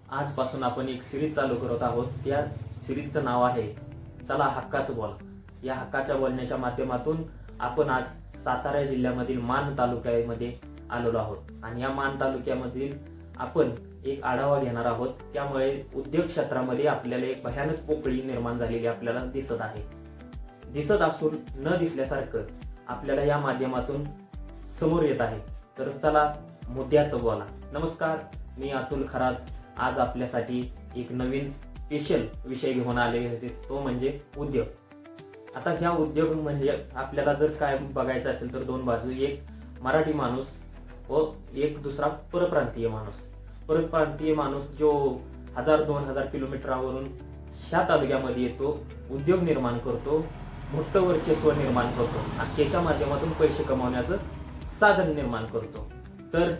आजपासून आपण एक सिरीज चालू करत आहोत. त्या सिरीजचं नाव आहे चला हक्काचं बोला. या हक्काच्या बोलण्याच्या माध्यमातून आपण आज सातारा जिल्ह्यामधील मान तालुक्यामध्ये आलेलो आहोत आणि या मान तालुक्यामधील आपण एक आढावा घेणार आहोत. त्यामुळे उद्योग क्षेत्रामध्ये आपल्याला एक भयानक पोकळी निर्माण झालेली आपल्याला दिसत आहे. दिसत असून न दिसल्यासारखं आपल्याला या माध्यमातून समोर येत आहे. तर चला मुद्द्याचं बोला. नमस्कार, मी अतुल खरात. आज आपल्यासाठी एक नवीन स्पेशल विषय घेऊन आले होते, तो म्हणजे उद्योग. आता ह्या उद्योग म्हणजे आपल्याला जर काय बघायचं असेल तर दोन बाजू, एक मराठी माणूस व एक दुसरा परप्रांतीय माणूस. परप्रांतीय माणूस जो 1000-2000 किलोमीटरवरून ह्या तालुक्यामध्ये येतो, उद्योग निर्माण करतो, मोठं वर्चस्व निर्माण करतो आणि त्याच्या माध्यमातून पैसे कमावण्याचं साधन निर्माण करतो. तर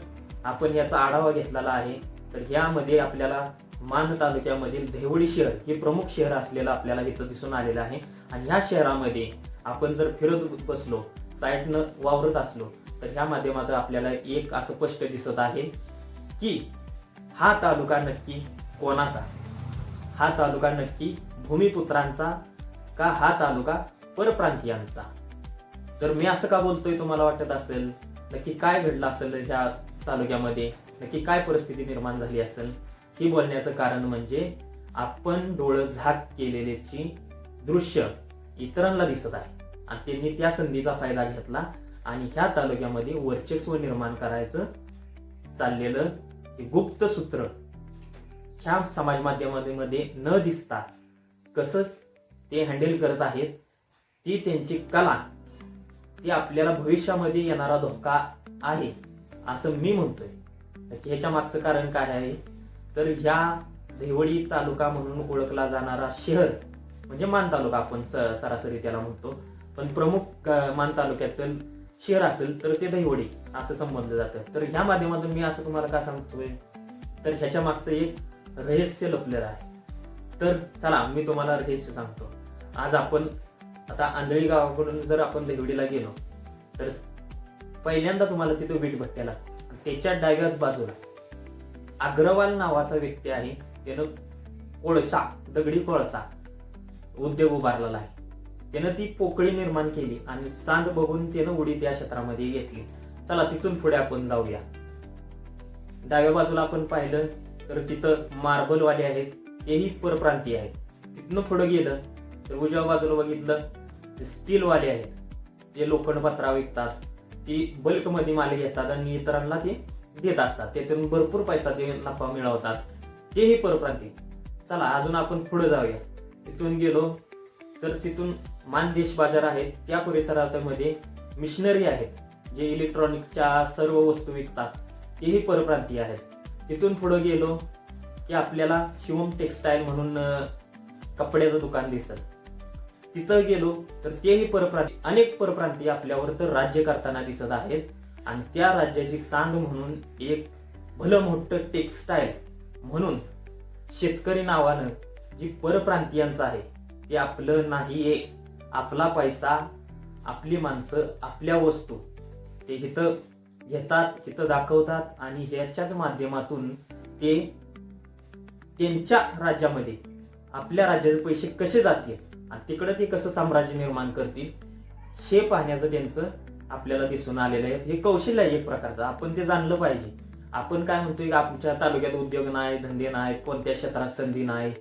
आपण याचा आढावा घेतलेला आहे. तर ह्यामध्ये आपल्याला मान तालुक्यामधील देवळी शहर हे प्रमुख शहर असलेलं आपल्याला इथं दिसून आलेलं आहे. आणि ह्या शहरामध्ये आपण जर फिरत बसलो, साईडनं वावरत असलो, तर ह्या माध्यमातून आपल्याला एक असं स्पष्ट दिसत आहे की हा तालुका नक्की कोणाचा, हा तालुका नक्की भूमिपुत्रांचा का हा तालुका परप्रांतीयांचा. तर मी असं का बोलतोय तुम्हाला वाटत असेल, नक्की काय घडलं असेल ह्या तालुक्यामध्ये, नक्की काय परिस्थिती निर्माण झाली असेल. ही बोलण्याचं कारण म्हणजे आपण डोळं झाक केलेल्याची दृश्य इतरांना दिसत आहे आणि त्यांनी त्या संधीचा फायदा घेतला आणि ह्या तालुक्यामध्ये वर्चस्व निर्माण करायचं चाललेलं गुप्त सूत्र ह्या समाज माध्यमांमध्ये न दिसता कसं ते हँडल करत आहेत, ती त्यांची कला, ती आपल्याला भविष्यामध्ये येणारा धोका आहे असं मी म्हणतोय. ह्याच्या मागचं कारण काय आहे, तर ह्या देवळी तालुका म्हणून ओळखला जाणारा शहर म्हणजे मान तालुका आपण सरासरी त्याला म्हणतो, पण प्रमुख मान तालुक्यातील शहर असेल तर ते देवळी असं संबोधलं जातं. तर ह्या माध्यमातून मी असं तुम्हाला का सांगतोय, तर ह्याच्या मागचं एक रहस्य लपलेलं आहे. तर चला मी तुम्हाला रहस्य सांगतो. आज आपण आता आंधळी गावाकडून जर आपण देवडीला गेलो तर पहिल्यांदा तुम्हाला तिथे वीट भट्ट्याला, त्याच्या डाव्याच बाजूला अग्रवाल नावाचा व्यक्ती आहे. त्यानं कोळसा, दगडी कोळसा उद्योग उभारलेला आहे. त्यानं ती पोकळी निर्माण केली आणि सांद बघून त्यानं उडी त्या क्षेत्रामध्ये घेतली. चला तिथून पुढे आपण जाऊया. डाव्या बाजूला आपण पाहिलं तर तिथं मार्बलवाले आहेत, तेही परप्रांतीय आहेत. तिथनं पुढे गेलं तर उजव्या बाजूला बघितलं स्टीलवाले आहेत, जे लोखंड पत्रा विकतात, ती बल्कमध्ये माल घेतात आणि इतरांना ते देत असतात, त्यातून भरपूर पैसा ते नफा मिळवतात, तेही परप्रांतीय. चला अजून आपण पुढे जाऊया. तिथून गेलो तर तिथून मानदेश बाजार आहेत, त्या परिसरामध्ये मिशनरी आहेत, जे इलेक्ट्रॉनिक्सच्या सर्व वस्तू विकतात, तेही परप्रांतीय आहेत. तिथून पुढे गेलो की आपल्याला शिवम टेक्सटाईल म्हणून कपड्याचं दुकान दिसत. तिथं गेलो तर तेही परप्रांतीय, अनेक परप्रांतीय आपल्यावर तर राज्य करताना दिसत आहेत. आणि त्या राज्याची सांद म्हणून एक भलं मोठं टेक्सटाईल म्हणून शेतकरी नावानं जी परप्रांतीयांचं आहे ते आपलं नाहीये. आपला पैसा, आपली माणसं, आपल्या वस्तू ते इथं घेतात, इथं दाखवतात आणि ह्याच्याच माध्यमातून ते त्यांच्या राज्यामध्ये आपल्या राज्याचे पैसे कसे जातील आणि तिकडे ते कसं साम्राज्य निर्माण करतील हे पाहण्याचं त्यांचं आपल्याला दिसून आलेलं आहे. हे कौशल्य आहे एक प्रकारचं, आपण ते जाणलं पाहिजे. आपण काय म्हणतोय की आमच्या तालुक्यात उद्योग नाही, धंदे नाही, कोणत्या क्षेत्रात संधी नाही,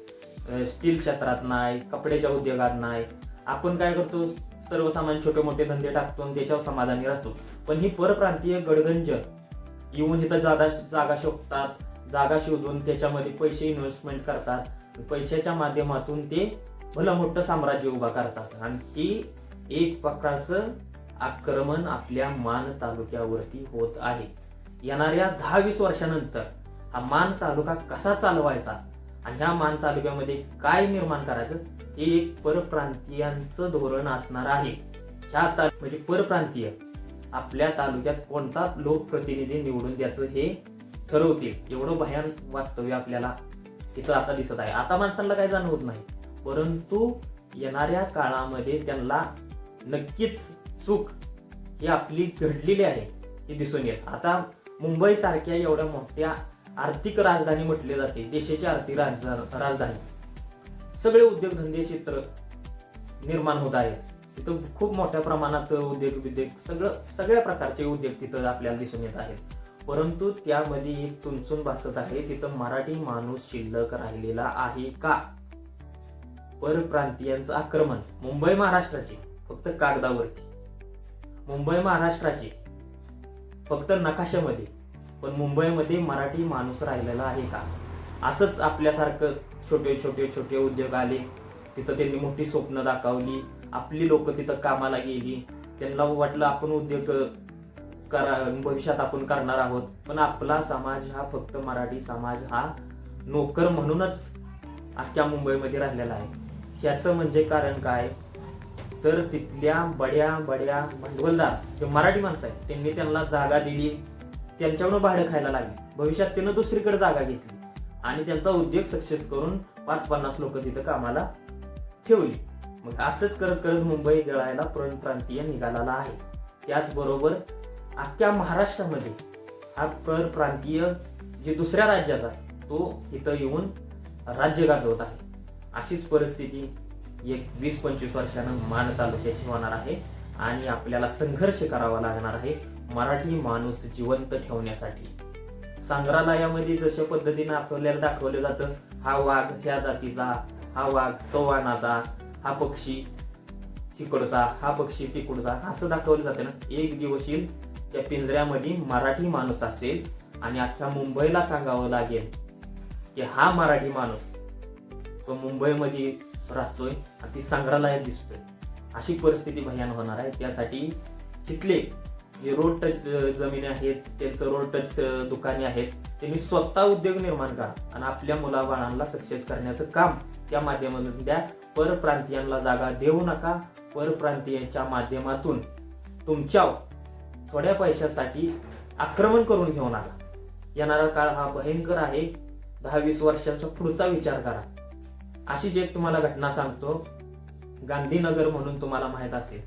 स्टील क्षेत्रात नाही, कपड्याच्या उद्योगात नाही. आपण काय करतो, सर्वसामान्य छोटे मोठे धंदे टाकतो आणि त्याच्यावर समाधानी राहतो. पण ही परप्रांतीय गडगंज येऊन इथं जागा शोधतात, जागा शोधून त्याच्यामध्ये पैसे इन्व्हेस्टमेंट करतात, पैशाच्या माध्यमातून ते भलं मोठं साम्राज्य उभा करतात आणि ही एक प्रकारचं आक्रमण आपल्या मान तालुक्यावरती होत आहे. येणाऱ्या 10-20 वर्षानंतर हा मान तालुका कसा चालवायचा आणि ह्या मान तालुक्यामध्ये काय निर्माण करायचं हे एक परप्रांतीयांचं धोरण असणार आहे. ह्या म्हणजे परप्रांतीय आपल्या तालुक्यात कोणता लोकप्रतिनिधी निवडून द्यायचं हे ठरवतील. एवढं भयान वास्तव्य आपल्याला तिथं आता दिसत आहे. आता माणसांना काय जाणवत नाही, परंतु येणाऱ्या काळामध्ये त्यांना नक्कीच चूक ही आपली घडलेली आहे हे दिसून येईल. आता मुंबई सारख्या एवढ्या मोठ्या आर्थिक राजधानी म्हटले जाते, देशाची आर्थिक राजधानी. सगळे उद्योगधंदे क्षेत्र निर्माण होत आहेत. तिथं खूप मोठ्या प्रमाणात सगळ्या प्रकारचे उद्योग तिथं आपल्याला दिसून येत आहेत. परंतु त्यामध्ये एक चुनचुन भासत आहे, तिथं मराठी माणूस शिल्लक राहिलेला आहे का? परप्रांतीयांचं आक्रमण, मुंबई महाराष्ट्राची फक्त कागदावरती, मुंबई महाराष्ट्राची फक्त नकाशामध्ये, पण मुंबईमध्ये मराठी माणूस राहिलेला आहे का? असंच आपल्यासारखं छोटे उद्योग आले, तिथं त्यांनी मोठी स्वप्न दाखवली, आपली लोक तिथं कामाला गेली, त्यांना वाटलं आपण उद्योग भविष्यात आपण करणार आहोत. पण आपला समाज हा फक्त मराठी समाज हा नोकर म्हणूनच अख्ख्या मुंबईमध्ये राहिलेला आहे. ह्याचं म्हणजे कारण काय? तर तिथल्या बड्या भांडवलदार जे मराठी माणसं आहेत, त्यांनी त्यांना जागा दिली, त्यांच्याकडून भाडं खायला लागली. भविष्यात त्यानं दुसरीकडे जागा घेतली आणि त्यांचा उद्योग सक्सेस करून 5-50 लोक तिथं कामाला ठेवली. मग असंच करत करत मुंबई गळायला परप्रांतीय निघालेला आहे. त्याचबरोबर अख्ख्या महाराष्ट्रामध्ये हा परप्रांतीय जे दुसऱ्या राज्याचा तो इथं येऊन राज्य गाजवत आहे. अशीच परिस्थिती एक 20-25 वर्षानं मान तालुक्याची होणार आहे आणि आपल्याला संघर्ष करावा लागणार आहे मराठी माणूस जिवंत ठेवण्यासाठी. संग्रहालयामध्ये जशा पद्धतीने आपल्याला दाखवलं जातं, हा वाघ त्या जातीचा, हा वाघ तो वानाचा, हा पक्षी तिकडचा, हा पक्षी तिकडचा, असं दाखवलं जातं ना. एक दिवस येईल त्या पिंजऱ्यामध्ये मराठी माणूस असेल आणि अख्ख्या मुंबईला सांगावं लागेल की हा मराठी माणूस तो मुंबईमध्ये राहतोय आणि ती संग्रहालयात दिसतोय. अशी परिस्थिती भयान होणार आहे. त्यासाठी तिथले जे रोड टच जमिनी आहेत, त्यांचं रोड टच दुकाने आहेत, त्यांनी स्वतः उद्योग निर्माण करा आणि आपल्या मुलाबाळांना सक्सेस करण्याचं काम त्या माध्यमातून द्या. परप्रांतीयांना जागा देऊ नका. परप्रांतीयांच्या माध्यमातून तुमच्या थोड्या पैशासाठी आक्रमण करून घेऊ नका. येणारा काळ हा भयंकर आहे. 10-20 वर्षाचा पुढचा विचार करा. अशीच एक तुम्हाला घटना सांगतो. गांधीनगर म्हणून तुम्हाला माहित असेल,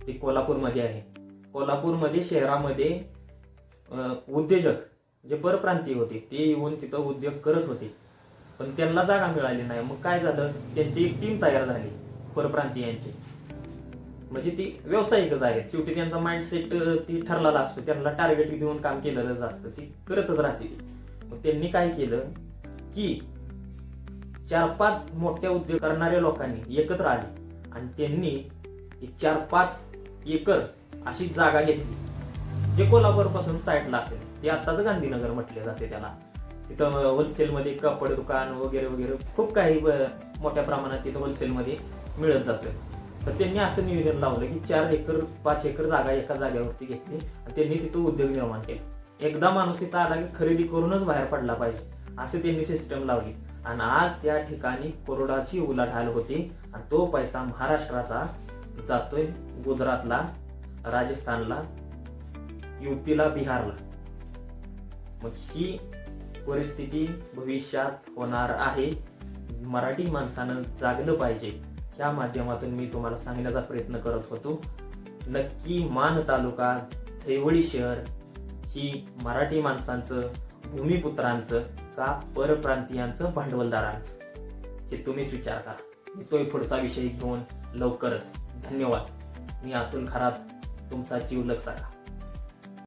ते कोल्हापूरमध्ये आहे. कोल्हापूरमध्ये शहरामध्ये उद्योजक जे परप्रांतीय होते ते येऊन तिथं उद्योग करत होते, पण त्यांना जागा मिळाली नाही. मग काय झालं, त्यांची एक टीम तयार झाली परप्रांतीयांची. म्हणजे ती व्यावसायिकच आहेत. शेवटी त्यांचा माइंडसेट ती ठरलेला असतो, त्यांना टार्गेट देऊन काम केलेलंच असतं, ती करतच राहते. मग त्यांनी काय केलं की 4-5 मोठ्या उद्योग करणाऱ्या लोकांनी एकत्र आले आणि त्यांनी 4-5 एकर अशी जागा घेतली, जे कोल्हापूर पासून साईडला असेल. ते आताच गांधीनगर म्हटले जाते त्याला. तिथं होलसेलमध्ये कपडे दुकान वगैरे खूप काही मोठ्या प्रमाणात तिथं होलसेलमध्ये मिळत जातं. तर त्यांनी असं नियोजन लावलं की 4-5 एकर जागा एका जागेवरती घेतली आणि त्यांनी तिथं उद्योग निर्माण केले. एकदा माणूस तिथं आला की खरेदी करूनच बाहेर पडला पाहिजे, असं त्यांनी सिस्टम लावली. आणि आज त्या ठिकाणी करोडाची उलाढाल होती आणि तो पैसा महाराष्ट्राचा जातोय गुजरातला, राजस्थानला, युपीला, बिहारला. मग ही परिस्थिती भविष्यात होणार आहे. मराठी माणसानं जागलं पाहिजे. त्या माध्यमातून मी तुम्हाला सांगण्याचा प्रयत्न करत होतो. नक्की मान तालुका, देवळी शहर ही मराठी माणसांचं, भूमिपुत्रांचं का परप्रांतीयांचं, भांडवलदारांचं, हे तुम्हीच विचार करा. येतोय पुढचा विषय घेऊन लवकरच. धन्यवाद. मी अतुल खरात, तुमचा जीव लक्षात.